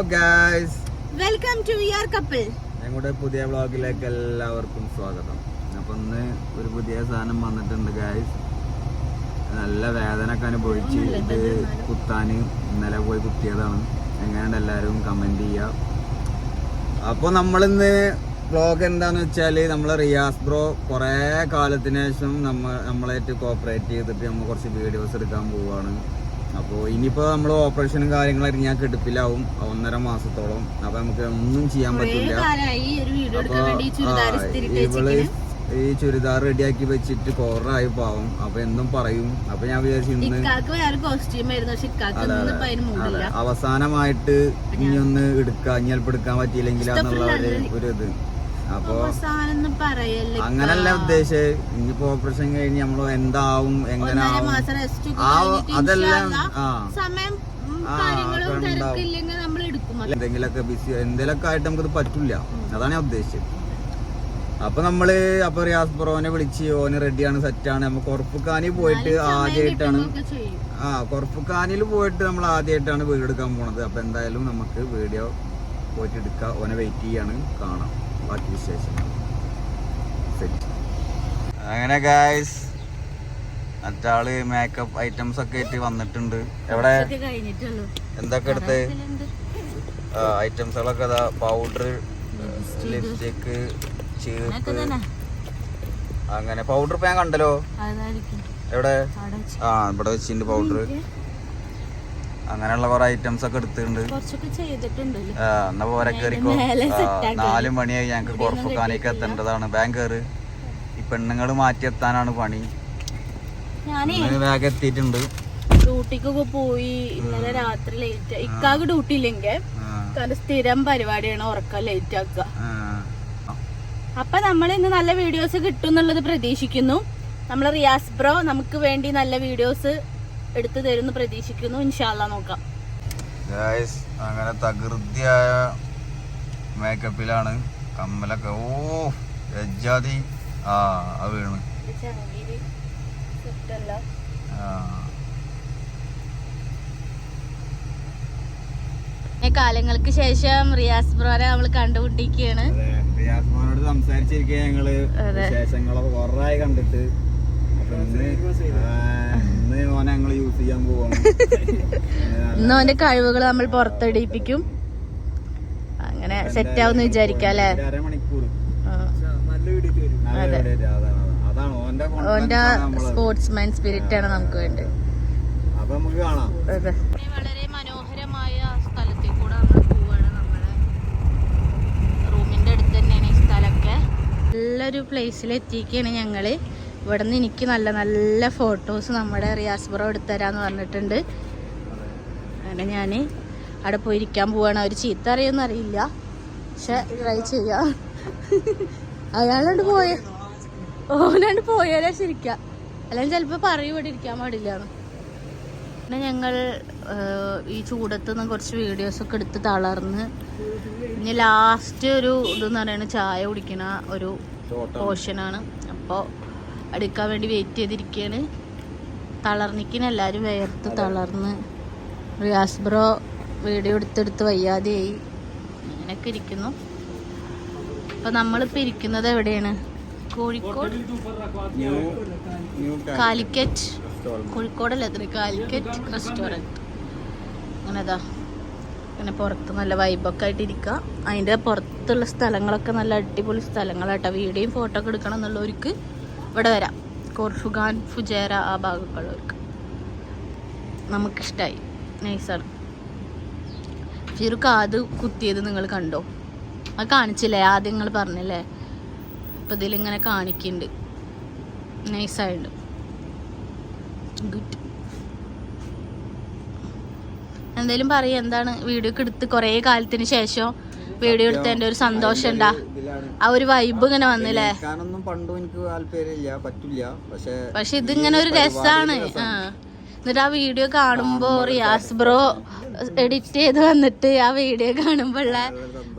Guys, welcome to your couple. ഞങ്ങളുടെ പുതിയ വ്ളോഗിലേക്ക് എല്ലാവർക്കും സ്വാഗതം. അപ്പൊ ഇന്ന് ഒരു പുതിയ സാധനം വന്നിട്ടുണ്ട് ഗൈസ്. നല്ല വേദനയൊക്കെ അനുഭവിച്ച് ഇത് കുത്താന് ഇന്നലെ പോയി കുത്തിയതാണ്. എങ്ങനെയുണ്ട് എല്ലാവരും കമന്റ് ചെയ്യുക. അപ്പോൾ നമ്മളിന്ന് വ്ളോഗ് എന്താന്ന് വെച്ചാല് നമ്മളെ റിയാസ് ബ്രോ കുറേ കാലത്തിന് ശേഷം നമ്മളായിട്ട് കോപ്പറേറ്റ് ചെയ്തിട്ട് നമ്മൾ കുറച്ച് വീഡിയോസ് എടുക്കാൻ പോവുകയാണ്. അപ്പോൾ ഇനിയിപ്പോൾ നമ്മൾ ഓപ്പറേഷനും കാര്യങ്ങളായിട്ട് ഞാൻ കെടുപ്പിലാവും 1.5 മാസത്തോളം. അപ്പോൾ നമുക്ക് ഒന്നും ചെയ്യാൻ പറ്റില്ല. ഇവള് ഈ ചുരിദാർ റെഡിയാക്കി വെച്ചിട്ട് കൊറായി പാവും. അപ്പൊ എന്നും പറയും. അപ്പൊ ഞാൻ വിചാരിച്ചു അവസാനമായിട്ട് ഇനി ഒന്ന് എടുക്കാം, ഇനി ചിലപ്പോൾ എടുക്കാൻ പറ്റിയില്ലെങ്കിൽ എന്നുള്ള ഒരു ഇത്. അപ്പൊ അങ്ങനല്ല ഉദ്ദേശിച്ചത്. ഇനിയിപ്പോ ഓപ്പറേഷൻ കഴിഞ്ഞ് നമ്മള് എന്താവും എങ്ങനെ അതെല്ലാം എന്തെങ്കിലൊക്കെ ബിസി എന്തെങ്കിലൊക്കെ ആയിട്ട് നമുക്കത് പറ്റില്ല. അതാണ് ഞാൻ ഉദ്ദേശിച്ചത്. അപ്പൊ നമ്മള് റിയാസ് ബ്രോനെ വിളിച്ച് ഓന് റെഡിയാണ്, സെറ്റാണ്. നമുക്ക് കൊറപ്പുക്കാനി പോയിട്ട് ആദ്യമായിട്ടാണ് കൊറപ്പുക്കാനിൽ പോയിട്ട് നമ്മൾ ആദ്യമായിട്ടാണ് വീഡിയോ എടുക്കാൻ പോണത്. അപ്പൊ എന്തായാലും നമുക്ക് വീഡിയോ പോയിട്ട് എടുക്കാം. ഓനെ വെയിറ്റ് ചെയ്യാണ്, കാണാം ബാക്കി വിശേഷം. അങ്ങനെ ഗായ്സ്, മറ്റാള് മേക്കപ്പ് ഐറ്റംസ് ഒക്കെ ആയിട്ട് വന്നിട്ടുണ്ട്. എവിടെ എന്തൊക്കെ എടുത്ത് ഐറ്റംസുകളൊക്കെ അതാ, പൗഡർ, ലിപ്സ്റ്റിക്ക്, ചീപ്പ്, അങ്ങനെ പൗഡർ ഇപ്പൊ ഞാൻ കണ്ടല്ലോ. എവിടെ? ഇവിടെ വെച്ചിട്ടുണ്ട് പൗഡർ. അങ്ങനെയുള്ള കുറെ ഐറ്റംസ് ഒക്കെ എടുത്തിട്ടുണ്ട്. എന്നാ പോരെ, കേറിക്കോ. 4 മണിയായി. ഞങ്ങക്ക് കുറപ്പുക്കാനേക്ക് എത്തേണ്ടതാണ്. ബാങ്ക് ഈ പെണ്ണുങ്ങള് മാറ്റിയെത്താനാണ് പണി. ബാഗ് എത്തിയിട്ടുണ്ട്. ഡ്യൂട്ടിക്കൊക്കെ പോയി. ഇന്നലെ രാത്രി ലേറ്റ്. ഇക്കാക്ക് ഡ്യൂട്ടി ഇല്ലെങ്കിൽ സ്ഥിരം പരിപാടിയാണ് ഉറക്കം ലേറ്റ് ആക്കുക. അപ്പൊ നമ്മൾ ഇന്ന് നല്ല വീഡിയോസ് കിട്ടും എന്നുള്ളത് പ്രതീക്ഷിക്കുന്നു. നമ്മൾ റിയാസ് ബ്രോ നമുക്ക് വേണ്ടി നല്ല വീഡിയോസ് എടുത്തു തരുന്നു പ്രതീക്ഷിക്കുന്നു. ഇൻഷാല്ലാ നോക്കാം. അങ്ങനെ തകൃതിയായ മേക്കപ്പിലാണ്. കമ്മലൊക്കെ എജ്ജാതി വീണ്. കാലങ്ങൾക്ക് ശേഷം റിയാസ് ബ്രോനെ നമ്മൾ കണ്ടുപിടിക്കുകയാണ്. റിയാസ് ബ്രോനോട് സംസാരിച്ചിരിക്കുക ഞങ്ങള്. വിശേഷങ്ങളൊക്കെ കുറേ കണ്ടിട്ട് ഇന്ന് ഓന്റെ കഴിവുകൾ നമ്മൾ പുറത്തെടുപ്പിക്കും. അങ്ങനെ സെറ്റ് ആവുന്ന വിചാരിക്കാം അല്ലെ. ഓന്റെ സ്പോർട്സ്മാൻ സ്പിരിറ്റ് ആണ് നമുക്ക് വേണ്ടത്. വളരെ മനോഹരമായ സ്ഥലത്തിൽ കൂടെ നമ്മൾ പോവാണ്. നമ്മളെ റൂമിന്റെ അടുത്ത് തന്നെയാണ് ഈ സ്ഥലമൊക്കെ. നല്ലൊരു പ്ലേസിൽ എത്തിക്കുകയാണ് ഞങ്ങള്. ഇവിടെ നിന്ന് എനിക്ക് നല്ല നല്ല ഫോട്ടോസ് നമ്മുടെ റിയാസ് ബ്രോ എടുത്തരാന്ന് പറഞ്ഞിട്ടുണ്ട്. അങ്ങനെ ഞാൻ അവിടെ പോയിരിക്കാൻ പോവാണ്. അവർ ചീത്ത അറിയൊന്നും അറിയില്ല, പക്ഷെ ട്രൈ ചെയ്യാം. അയാളാണ്ട് ഓനാണ്ട് പോയാലേ ശരിക്കാം, അല്ലെങ്കിൽ ചിലപ്പോൾ പറയും ഇവിടെ ഇരിക്കാൻ പാടില്ലാന്ന്. പിന്നെ ഞങ്ങൾ ഈ ചൂടത്തുനിന്ന് കുറച്ച് വീഡിയോസൊക്കെ എടുത്ത് തളർന്ന് ഇനി ലാസ്റ്റ് ഒരു ഇതെന്ന് പറയുന്നത് ചായ കുടിക്കണ ഒരു പോർഷനാണ്. അപ്പോൾ എടുക്കാൻ വേണ്ടി വെയിറ്റ് ചെയ്തിരിക്കുകയാണ്. തളർന്നിക്കുന്ന എല്ലാവരും വേർത്ത് തളർന്ന്. റിയാസ് ബ്രോ വീഡിയോ എടുത്തെടുത്ത് വയ്യാതെയായി. അങ്ങനെയൊക്കെ ഇരിക്കുന്നു. അപ്പം നമ്മളിപ്പോൾ ഇരിക്കുന്നത് എവിടെയാണ്? കോഴിക്കോട് കാലിക്കറ്റ്. കോഴിക്കോടല്ല, അത്ര കാലിക്കറ്റ് റെസ്റ്റോറൻറ്റ്. അങ്ങനെതാ അങ്ങനെ പുറത്ത് നല്ല വൈബൊക്കെ ആയിട്ട് ഇരിക്കുക. അതിൻ്റെ പുറത്തുള്ള സ്ഥലങ്ങളൊക്കെ നല്ല അടിപൊളി സ്ഥലങ്ങളാട്ടോ. വീഡിയോയും ഫോട്ടോ ഒക്കെ എടുക്കണം എന്നുള്ളവർക്ക് ഇവിടെ വരാം. കോർഫുഖാൻ, ഫുജേറ ആ ഭാഗങ്ങളുള്ളവർക്ക് നമുക്കിഷ്ടമായി. നൈസാണ്. പക്ഷേ ഒരു കാത് കുത്തിയത് നിങ്ങൾ കണ്ടോ? അത് കാണിച്ചില്ലേ ആദ്യം? നിങ്ങൾ പറഞ്ഞല്ലേ. ഇപ്പം ഇതിലിങ്ങനെ കാണിക്കുന്നുണ്ട്. നൈസായിട്ട് ഗുഡ്. എന്തായാലും പറയാം, എന്താണ് വീഡിയോ ഒക്കെ എടുത്ത് കുറേ കാലത്തിന് ശേഷം വീഡിയോ എടുത്തതിന്റെ ഒരു സന്തോഷം ഉണ്ടാ? ആ ഒരു വൈബ് ഇങ്ങനെ വന്നില്ലേ? പക്ഷെ ഇതിങ്ങനെ ഒരു രസാണ്. എന്നിട്ട് ആ വീഡിയോ കാണുമ്പോ റിയാസ് ബ്രോ എഡിറ്റ് ചെയ്ത് വന്നിട്ട് ആ വീഡിയോ കാണുമ്പോ ഉള്ള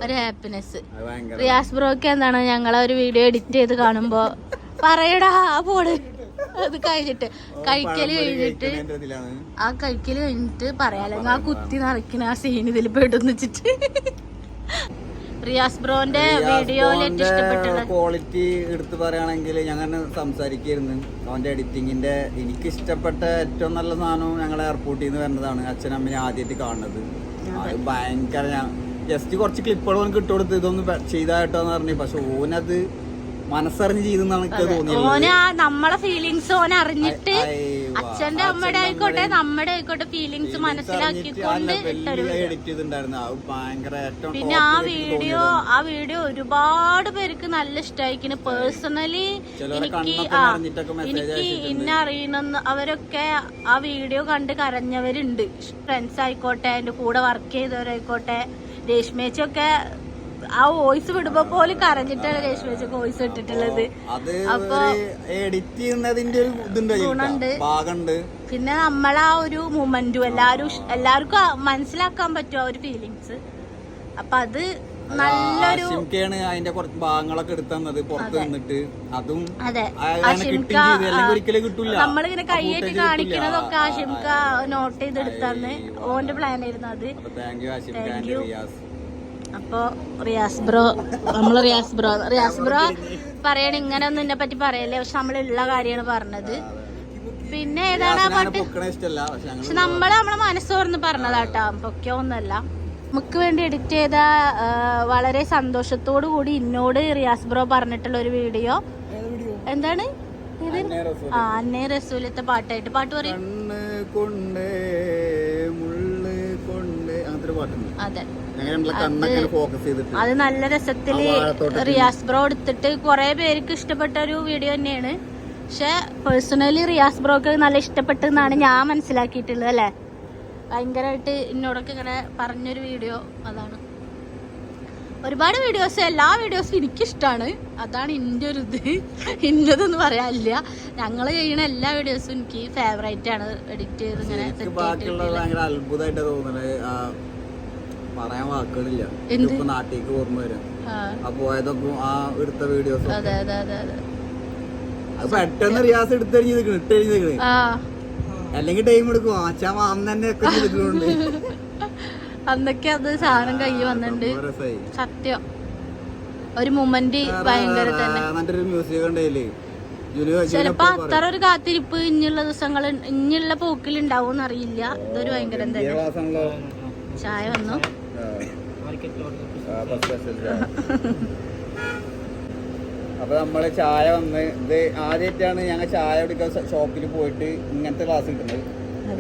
ഒരു ഹാപ്പിനെസ്. റിയാസ് ബ്രോക്ക് എന്താണ് ഞങ്ങളെ ഒരു വീഡിയോ എഡിറ്റ് ചെയ്ത് കാണുമ്പോ പറയടാ പോട് അത് കഴിഞ്ഞിട്ട് കഴിക്കല് കഴിഞ്ഞിട്ട് ആ കഴിക്കല് കഴിഞ്ഞിട്ട് പറയാലോ ആ കുത്തി നിറയ്ക്കുന്ന ആ സീൻ ഇതിൽ പെടുന്ന് വെച്ചിട്ട്. റിയാസ് ബ്രോന്റെ വീഡിയോയിൽ ഇഷ്ടപ്പെട്ടുള്ള ക്വാളിറ്റി എടുത്ത് പറയുകയാണെങ്കിൽ ഞങ്ങൾ സംസാരിക്കായിരുന്നു. അവന്റെ എഡിറ്റിങ്ങിന്റെ എനിക്ക് ഇഷ്ടപ്പെട്ട ഏറ്റവും നല്ല സാധനം ഞങ്ങൾ എയർപോർട്ടിൽ നിന്ന് വരുന്നതാണ്. അച്ഛനമ്മനെ ആദ്യമായിട്ട് കാണുന്നത് അത് ഭയങ്കര. ഞാൻ ജസ്റ്റ് കുറച്ച് ക്ലിപ്പുകൾ ഓൻ കിട്ടുകൊടുത്ത് ഇതൊന്നും ചെയ്തായിട്ടോന്ന് പറഞ്ഞു. പക്ഷെ ഓനത് മനസ്സറിഞ്ഞ് ചെയ്തെന്നാണ് എനിക്ക് തോന്നിയത്. ഓന നമ്മളെ ഫീലിങ്സ് ഓൻ അറിഞ്ഞിട്ട് അച്ഛന്റെ അമ്മയുടെ ആയിക്കോട്ടെ നമ്മുടെ ആയിക്കോട്ടെ ഫീലിങ്സ് മനസ്സിലാക്കിക്കൊണ്ട് എഡിറ്റ് ചെയ്തിട്ടുണ്ടായിരുന്നു. പിന്നെ ആ വീഡിയോ ഒരുപാട് പേർക്ക് നല്ല ഇഷ്ടമായിക്കുന്നു. പേഴ്സണലി എനിക്ക് ഇന്നറിയുന്ന അവരൊക്കെ ആ വീഡിയോ കണ്ട് കരഞ്ഞവരുണ്ട്. ഫ്രണ്ട്സ് ആയിക്കോട്ടെ, എന്റെ കൂടെ വർക്ക് ചെയ്തവരായിക്കോട്ടെ. രേഷ്മേച്ചൊക്കെ ആ വോയിസ് വിടുമ്പോ പോലും കരഞ്ഞിട്ടാണ് രേഷ്മേച്ചൊക്കെ വോയിസ് ഇട്ടിട്ടുള്ളത്. അപ്പൊ എഡിറ്റ് ചെയ്യുന്നതിന്റെ ഗുണുണ്ട്. പിന്നെ നമ്മളാ ഒരു മൊമെന്റും എല്ലാവർക്കും മനസ്സിലാക്കാൻ പറ്റും ആ ഒരു ഫീലിങ്സ്. അപ്പൊ അത് നല്ലൊരു അതിന്റെ കുറച്ച് ഭാഗങ്ങളൊക്കെ എടുത്തന്നത് പുറത്ത് നിന്നിട്ട് അതും. അതെ, നമ്മളിങ്ങനെ കൈയേറ്റ് കാണിക്കണതൊക്കെ ആഷിംക നോട്ട് ചെയ്തെടുത്താന്ന് ഓന്റെ പ്ലാൻ ആയിരുന്നു അത്. Thank you. അപ്പൊ റിയാസ് ബ്രോ പറയണ ഇങ്ങനെ ഒന്നും എന്നെ പറ്റി പറയല്ലേ, പക്ഷെ നമ്മളുള്ള കാര്യമാണ് പറഞ്ഞത്. പിന്നെ ഏതാണ് ആ പാട്ട്? പക്ഷെ നമ്മളെ മനസ്സോർന്ന് പറഞ്ഞതാട്ടാ, പൊക്കോ ഒന്നല്ല. നമുക്ക് വേണ്ടി എഡിറ്റ് ചെയ്ത വളരെ സന്തോഷത്തോടു കൂടി എന്നോട് റിയാസ് ബ്രോ പറഞ്ഞിട്ടുള്ള ഒരു വീഡിയോ. എന്താണ് ഇത്? അന്നേ റസൂലത്തെ പാട്ടായിട്ട് പാട്ട് പറയും. അതെ, അത് നല്ല രസത്തില് റിയാസ് ബ്രോ എടുത്തിട്ട് കുറെ പേർക്ക് ഇഷ്ടപ്പെട്ട ഒരു വീഡിയോ തന്നെയാണ്. പക്ഷെ പേഴ്സണലി റിയാസ് ബ്രോക്ക് നല്ല ഇഷ്ടപ്പെട്ടെന്നാണ് ഞാൻ മനസ്സിലാക്കിയിട്ടുള്ളത്. അല്ലെ, ഭയങ്കരമായിട്ട് എന്നോടൊക്കെ ഇങ്ങനെ പറഞ്ഞൊരു വീഡിയോ അതാണ്. ഒരുപാട് വീഡിയോസ്, എല്ലാ വീഡിയോസും എനിക്കിഷ്ടമാണ്. അതാണ് എൻ്റെ ഒരു ഇത്. ഇന്നതെന്ന് പറയാനില്ല, ഞങ്ങൾ ചെയ്യുന്ന എല്ലാ വീഡിയോസും എനിക്ക് ഫേവറേറ്റ് ആണ്. എഡിറ്റ് ചെയ്ത് ഇങ്ങനെ അത്ഭുതമായിട്ട് തോന്നുന്നത് പറയാൻ വാക്കുകളില്ല. നാട്ടിലേക്ക് ഓർമ്മ വരാം ആ പോയതൊക്കെ ആ എടുത്ത വീഡിയോസ്. അത് പെട്ടെന്ന് റിയാസ് ഇട്ടെഴുതി അല്ലെങ്കിൽ ടൈം എടുക്കും. ആച്ചാ അന്ന് തന്നെ ഒക്കെ ചെയ്തിട്ടുണ്ട്. അന്നൊക്കെ അത് സാധനം കൈ വന്നിട്ടുണ്ട്. സത്യം ഒരു മൊമെന്റ് ഭയങ്കര തന്നെ. മ്യൂസിക് ഉണ്ടല്ലേ, ചിലപ്പോ അത്ര ഒരു കാത്തിരിപ്പ് ഇനിയുള്ള ദിവസങ്ങൾ ഇനിയുള്ള പോക്കിലുണ്ടാവും അറിയില്ല. ഇതൊരു ഭയങ്കര തന്നെ. ചായ വന്നു. അപ്പൊ നമ്മള് ചായ വന്ന് ഇത് ആദ്യമായിട്ടാണ് ഞങ്ങൾ ചായ കുടിക്കാൻ ഷോപ്പിൽ പോയിട്ട് ഇങ്ങനത്തെ ക്ലാസ് കിട്ടുന്നത്.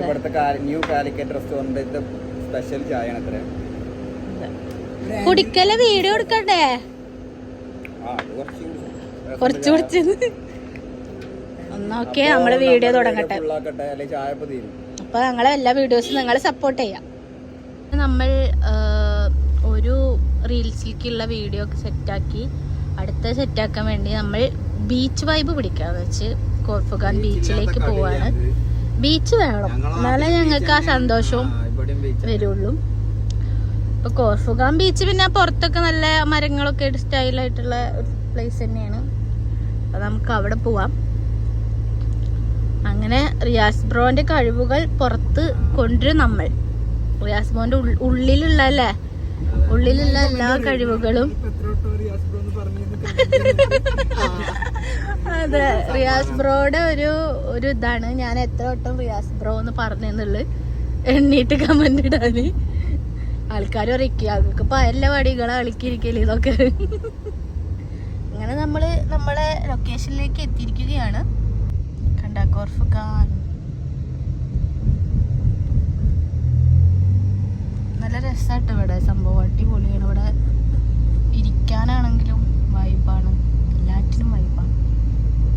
ഇവിടുത്തെ ന്യൂ കാലിക്കറ്റ് റെസ്റ്റോറന്റ് സ്പെഷ്യൽ ചായ ആണ്. അത്ര കുടിക്കല് വീഡിയോ എടുക്കണ്ടേ? കുറച്ച് കുടിച്ചത് ഒന്നോക്കെ നമ്മള് വീഡിയോ തുടങ്ങട്ടെ. അപ്പൊ ഞങ്ങളെ എല്ലാ വീഡിയോസും നിങ്ങൾ സപ്പോർട്ട് ചെയ്യാം. നമ്മൾ ഒരു റീൽസിലേക്കുള്ള വീഡിയോ ഒക്കെ സെറ്റാക്കി അടുത്ത സെറ്റാക്കാൻ വേണ്ടി നമ്മൾ ബീച്ച് വൈബ് പിടിക്കാന്ന് വെച്ച് കോർഫുഖാൻ ബീച്ചിലേക്ക് പോവാണ്. ബീച്ച് വേണം, എന്നാലേ ഞങ്ങൾക്ക് ആ സന്തോഷവും വരുള്ളൂ. ഇപ്പൊ കോർഫുഖാൻ ബീച്ച് പിന്നെ പുറത്തൊക്കെ നല്ല മരങ്ങളൊക്കെ സ്റ്റൈലായിട്ടുള്ള ഒരു പ്ലേസ് തന്നെയാണ്. അപ്പൊ നമുക്ക് അവിടെ പോവാം. അങ്ങനെ റിയാസ് ബ്രോന്റെ കഴിവുകൾ പുറത്ത് കൊണ്ടുവരും നമ്മൾ. റിയാസ് ബ്രോന്റെ ഉള്ളിലുള്ള എല്ലാ കഴിവുകളും. അതെ, റിയാസ് ബ്രോയുടെ ഒരു ഇതാണ്. ഞാൻ എത്ര വട്ടം റിയാസ് ബ്രോ എന്ന് പറഞ്ഞെന്നുള്ളത് എണ്ണീട്ട് കമന്റ് ഇടാന് ആൾക്കാർ അറിയിക്കുക. പല വടികളെ കളിക്കിരിക്കല് ഇതൊക്കെ. അങ്ങനെ നമ്മളെ ലൊക്കേഷനിലേക്ക് എത്തിയിരിക്കുകയാണ്. കണ്ട കോർഫുഖാൻ നല്ല രസമായിട്ട് ഇവിടെ സംഭവം. അടിപൊളിയാണ്. ഇവിടെ ഇരിക്കാനാണെങ്കിലും വൈബാണ്, എല്ലാറ്റിനും വൈബാണ്.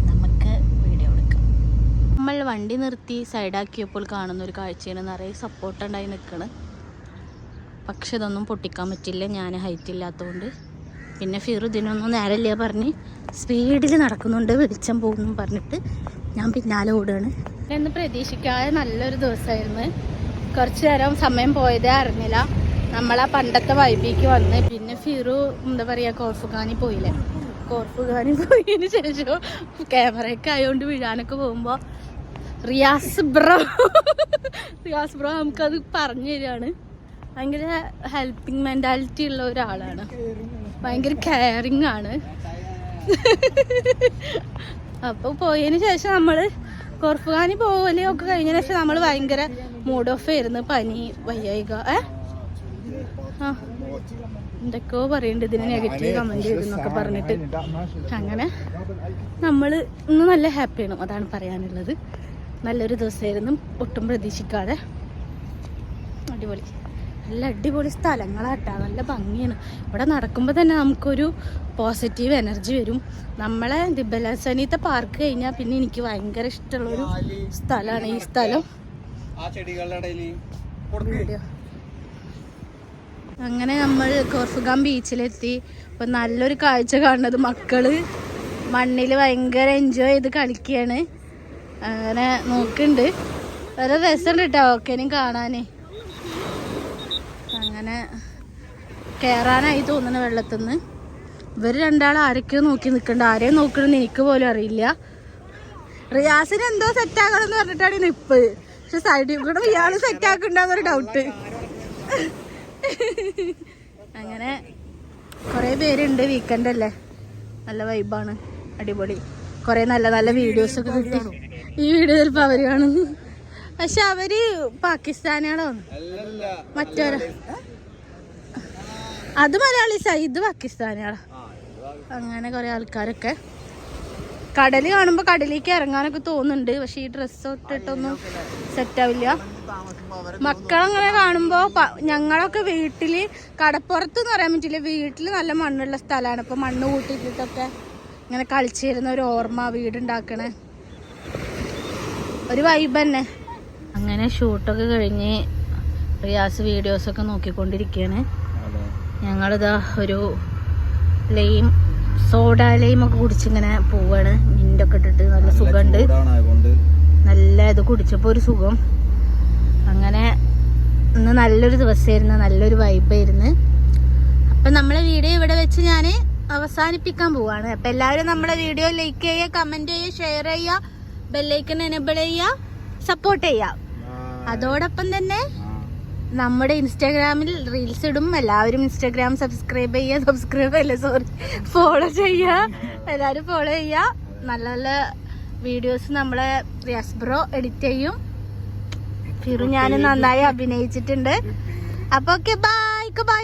നമുക്ക് വീഡിയോ എടുക്കാം. നമ്മൾ വണ്ടി നിർത്തി സൈഡാക്കിയപ്പോൾ കാണുന്ന ഒരു കാഴ്ചയാണ്. നിറയെ സപ്പോർട്ടുണ്ടായി നിൽക്കണ്. പക്ഷെ ഇതൊന്നും പൊട്ടിക്കാൻ പറ്റില്ല, ഞാൻ ഹൈറ്റ് ഇല്ലാത്തതുകൊണ്ട്. പിന്നെ ഫിറു ഇതിനൊന്നും നേരമില്ല പറഞ്ഞ് സ്പീഡിൽ നടക്കുന്നുണ്ട്, വെളിച്ചം പോകുന്നു പറഞ്ഞിട്ട് ഞാൻ പിന്നാലെ ഓടുകയാണ്. എന്ന് പ്രതീക്ഷിക്കാതെ നല്ലൊരു ദിവസമായിരുന്നു. കുറച്ച് നേരം സമയം പോയതേ അറിഞ്ഞില്ല. നമ്മളാ പണ്ടത്തെ വൈബിക്ക് വന്ന് പിന്നെ ഫിറു എന്താ പറയുക കോർഫുഖാനിൽ പോയില്ലേ. കോർഫുഖാനി പോയതിന് ശേഷം ക്യാമറയൊക്കെ ആയതുകൊണ്ട് വീഴാനൊക്കെ പോകുമ്പോൾ റിയാസ് ബ്രോ നമുക്കത് പറഞ്ഞു തരികയാണ്. ഭയങ്കര ഹെൽപ്പിംഗ് മെൻറ്റാലിറ്റി ഉള്ള ഒരാളാണ്, ഭയങ്കര കെയറിങ് ആണ്. അപ്പോൾ പോയതിന് ശേഷം നമ്മൾ കോർഫുഖാനി പോലെയൊക്കെ കഴിഞ്ഞതിന് ശേഷം നമ്മൾ ഭയങ്കര മൂഡ് ഓഫ് ആയിരുന്നു, പനി വയ്യായിക ആ എന്തൊക്കെയോ പറയുന്നുണ്ട്, ഇതിന് നെഗറ്റീവ് കമൻറ്റ് ചെയ്തെന്നൊക്കെ പറഞ്ഞിട്ട്. അങ്ങനെ നമ്മൾ ഇന്ന് നല്ല ഹാപ്പിയാണ്, അതാണ് പറയാനുള്ളത്. നല്ലൊരു ദിവസമായിരുന്നു, ഒട്ടും പ്രതീക്ഷിക്കാതെ. അടിപൊളി, നല്ല അടിപൊളി സ്ഥലങ്ങളാട്ടാ, നല്ല ഭംഗിയാണ്. ഇവിടെ നടക്കുമ്പോൾ തന്നെ നമുക്കൊരു പോസിറ്റീവ് എനർജി വരും. നമ്മളെ ദിബലസനീത്തെ പാർക്ക് കഴിഞ്ഞാൽ പിന്നെ എനിക്ക് ഭയങ്കര ഇഷ്ടമുള്ളൊരു സ്ഥലമാണ് ഈ സ്ഥലം. അങ്ങനെ നമ്മൾ കോർഫുഖാൻ ബീച്ചിലെത്തി. ഇപ്പം നല്ലൊരു കാഴ്ച കാണുന്നത് മക്കള് മണ്ണിൽ ഭയങ്കര എൻജോയ് ചെയ്ത് കളിക്കുകയാണ്. അങ്ങനെ നോക്കുന്നുണ്ട്, വേറെ രസമുണ്ട് കേട്ടോ ഓക്കേനും കാണാൻ. അങ്ങനെ കയറാനായി തോന്നുന്നു വെള്ളത്തിൽ നിന്ന്. ഇവർ രണ്ടാളും ആരൊക്കെയോ നോക്കി നിൽക്കുന്നുണ്ട്, ആരെയും നോക്കണമെന്ന് എനിക്ക് പോലും അറിയില്ല. റിയാസിന് എന്തോ സെറ്റാക്കണം എന്ന് പറഞ്ഞിട്ടാണ് നിപ്പ്, പക്ഷെ സൈഡിൽ കൂടെ ഇയാൾ സെറ്റാക്കുന്നുണ്ടാന്നൊരു ഡൗട്ട്. അങ്ങനെ കുറേ പേരുണ്ട്, വീക്കെൻഡ് അല്ലേ, നല്ല വൈബാണ്, അടിപൊളി. കുറേ നല്ല നല്ല വീഡിയോസൊക്കെ കിട്ടി. ഈ വീഡിയോ ചിലപ്പോൾ അവർ കാണുന്നു, പക്ഷെ അവര് പാകിസ്ഥാനികളോ മറ്റൊരു അത് മലയാളീസാ, ഇത് പാകിസ്ഥാനികളാ. അങ്ങനെ കുറേ ആൾക്കാരൊക്കെ കടൽ കാണുമ്പോൾ കടലിലേക്ക് ഇറങ്ങാനൊക്കെ തോന്നുന്നുണ്ട്, പക്ഷെ ഈ ഡ്രസ്സ് ഇട്ടിട്ടൊന്നും സെറ്റാവില്ല. മക്കളങ്ങനെ കാണുമ്പോൾ ഞങ്ങളൊക്കെ വീട്ടിൽ കടപ്പുറത്തെന്ന് പറയാൻ പറ്റില്ല, വീട്ടിൽ നല്ല മണ്ണുള്ള സ്ഥലമാണ്. ഇപ്പോൾ മണ്ണ് കൂട്ടിയിട്ടൊക്കെ ഇങ്ങനെ കളിച്ചിരുന്ന ഒരു ഓർമ്മ, വീടുണ്ടാക്കണേ ഒരു വൈബ് തന്നെ. അങ്ങനെ ഷൂട്ടൊക്കെ കഴിഞ്ഞ് റിയാസ് വീഡിയോസൊക്കെ നോക്കിക്കൊണ്ടിരിക്കുകയാണ്. ഞങ്ങളിതാ ഒരു ലൈം സോഡ ലൈമൊക്കെ കുടിച്ചിങ്ങനെ പോവാണ്, മിൻ്റൊക്കെ ഇട്ടിട്ട്. നല്ല സുഖമുണ്ട്, നല്ല ഇത് കുടിച്ചപ്പോൾ ഒരു സുഖം. അങ്ങനെ ഇന്ന് നല്ലൊരു ദിവസമായിരുന്നു, നല്ലൊരു വൈബായിരുന്നു. അപ്പം നമ്മളെ വീഡിയോ ഇവിടെ വെച്ച് ഞാൻ അവസാനിപ്പിക്കാൻ പോവാണ്. അപ്പം എല്ലാവരും നമ്മളെ വീഡിയോ ലൈക്ക് ചെയ്യുക, കമൻറ്റ് ചെയ്യുക, ഷെയർ ചെയ്യുക, ബെല്ലൈക്കൺ എനേബിൾ ചെയ്യുക, സപ്പോർട്ട് ചെയ്യുക. അതോടൊപ്പം തന്നെ നമ്മുടെ ഇൻസ്റ്റാഗ്രാമിൽ റീൽസ് ഇടും, എല്ലാവരും ഇൻസ്റ്റാഗ്രാം ഫോളോ ചെയ്യുക, എല്ലാവരും ഫോളോ ചെയ്യുക. നല്ല നല്ല വീഡിയോസ് നമ്മളെ റിയാസ് ബ്രോ എഡിറ്റ് ചെയ്യും. ഫിറു ഞാൻ നന്നായി അഭിനയിച്ചിട്ടുണ്ട്. അപ്പൊ ഓക്കെ, ബൈ ബൈ.